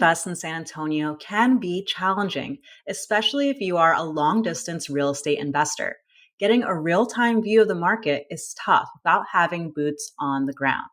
Invest in San Antonio can be challenging, especially if you are a long distance real estate investor. Getting a real time view of the market is tough without having boots on the ground.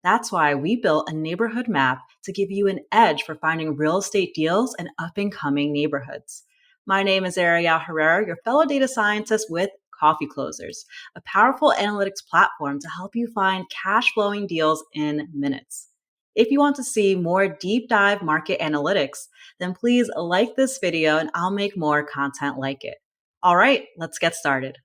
That's why we built a neighborhood map to give you an edge for finding real estate deals in up and coming neighborhoods. My name is Ariel Herrera, your fellow data scientist with Coffee Closers, a powerful analytics platform to help you find cash flowing deals in minutes. If you want to see more deep dive market analytics, then please like this video and I'll make more content like it. All right, let's get started.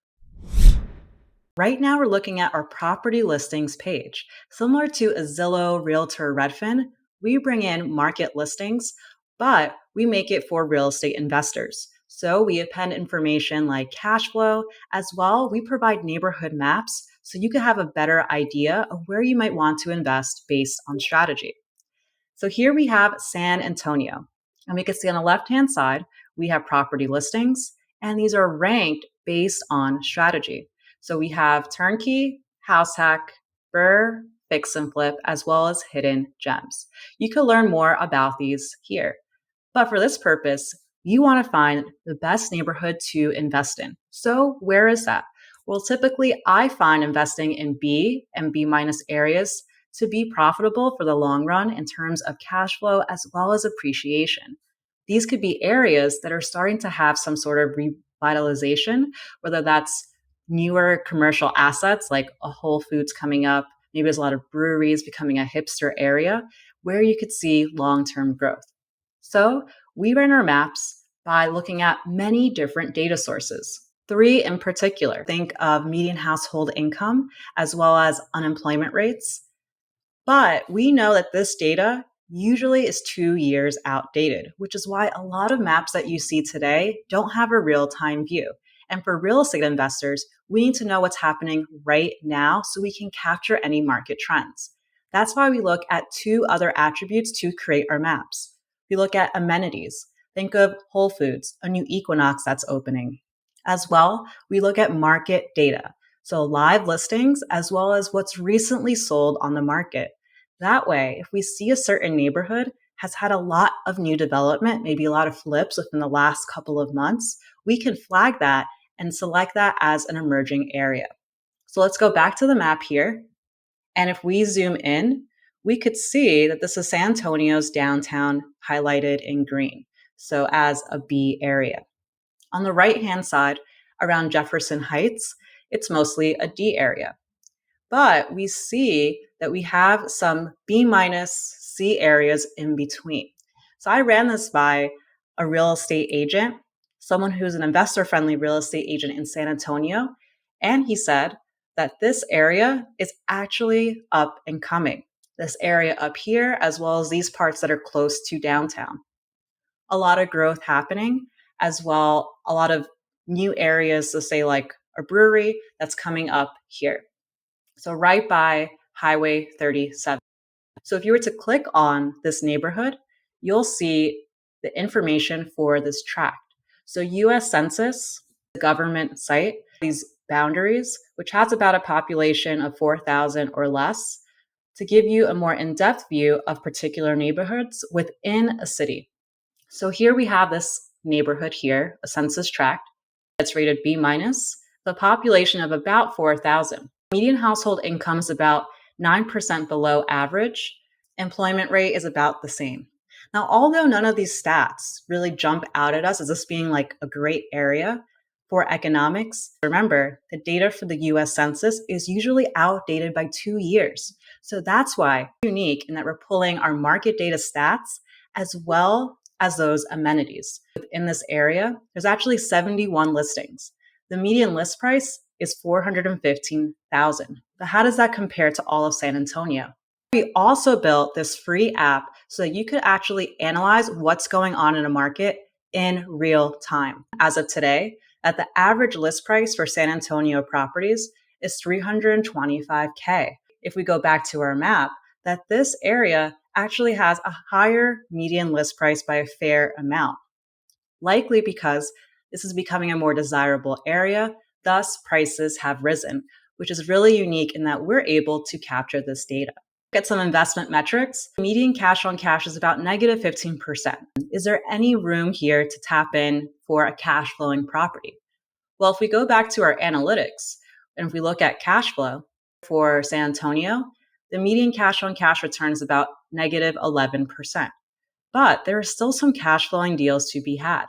Right now, we're looking at our property listings page. Similar to a Zillow, Realtor, Redfin, we bring in market listings, but we make it for real estate investors. So we append information like cash flow. As well, we provide neighborhood maps so you can have a better idea of where you might want to invest based on strategy. So here we have San Antonio, and we can see on the left-hand side, we have property listings, and these are ranked based on strategy. So we have turnkey, house hack, burr, fix and flip, as well as hidden gems. You can learn more about these here. But for this purpose, you want to find the best neighborhood to invest in. So where is that? Well, typically I find investing in B and B minus areas to be profitable for the long run in terms of cash flow as well as appreciation. These could be areas that are starting to have some sort of revitalization, whether that's newer commercial assets like a Whole Foods coming up, maybe there's a lot of breweries becoming a hipster area where you could see long-term growth. So we run our maps by looking at many different data sources. 3 in particular. Think of median household income as well as unemployment rates. But we know that this data usually is 2 years outdated, which is why a lot of maps that you see today don't have a real-time view. And for real estate investors, we need to know what's happening right now so we can capture any market trends. That's why we look at 2 other attributes to create our maps. We look at amenities. Think of Whole Foods, a new Equinox that's opening. As well, we look at market data. So live listings as well as what's recently sold on the market. That way, if we see a certain neighborhood has had a lot of new development, maybe a lot of flips within the last couple of months, we can flag that and select that as an emerging area. So let's go back to the map here. And if we zoom in, we could see that this is San Antonio's downtown highlighted in green. So as a B area. On the right-hand side, around Jefferson Heights, it's mostly a D area. But we see that we have some B minus C areas in between. So I ran this by a real estate agent, someone who's an investor-friendly real estate agent in San Antonio, and he said that this area is actually up and coming. This area up here, as well as these parts that are close to downtown. A lot of growth happening, as well, a lot of new areas, so say like a brewery that's coming up here. So right by Highway 37. So if you were to click on this neighborhood, you'll see the information for this tract. So US Census, the government site, these boundaries, which has about a population of 4,000 or less, to give you a more in-depth view of particular neighborhoods within a city. So here we have this neighborhood here, a census tract that's rated B minus, the population of about 4,000. Median household income is about 9% below average. Employment rate is about the same. Now, although none of these stats really jump out at us as this being like a great area for economics, remember the data for the US Census is usually outdated by 2 years. So that's why it's unique in that we're pulling our market data stats as well as those amenities. In this area, there's actually 71 listings. The median list price is $415,000. But how does that compare to all of San Antonio? We also built this free app so that you could actually analyze what's going on in a market in real time. As of today, at the average list price for San Antonio properties is $325K. If we go back to our map, that this area actually has a higher median list price by a fair amount, likely because this is becoming a more desirable area, thus prices have risen, which is really unique in that we're able to capture this data. At some investment metrics, median cash on cash is about negative 15%. Is there any room here to tap in for a cash flowing property? Well, if we go back to our analytics and if we look at cash flow for San Antonio, the median cash on cash return is about negative 11%. But there are still some cash flowing deals to be had.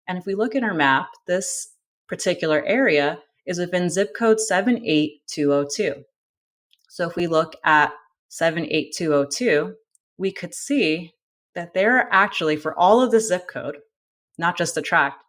And if we look at our map, this particular area is within zip code 78202. So if we look at 78202, we could see that there are actually, for all of this zip code, not just the tract,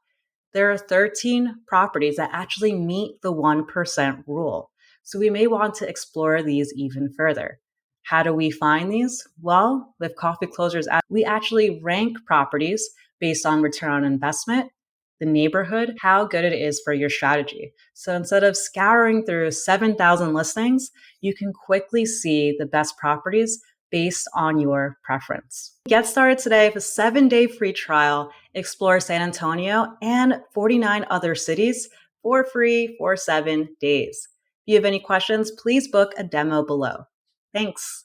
there are 13 properties that actually meet the 1% rule. So we may want to explore these even further. How do we find these? Well, with Coffee Closers, we actually rank properties based on return on investment, the neighborhood, how good it is for your strategy. So instead of scouring through 7,000 listings, you can quickly see the best properties based on your preference. Get started today with a 7-day free trial. Explore San Antonio and 49 other cities for free for 7 days. If you have any questions, please book a demo below. Thanks.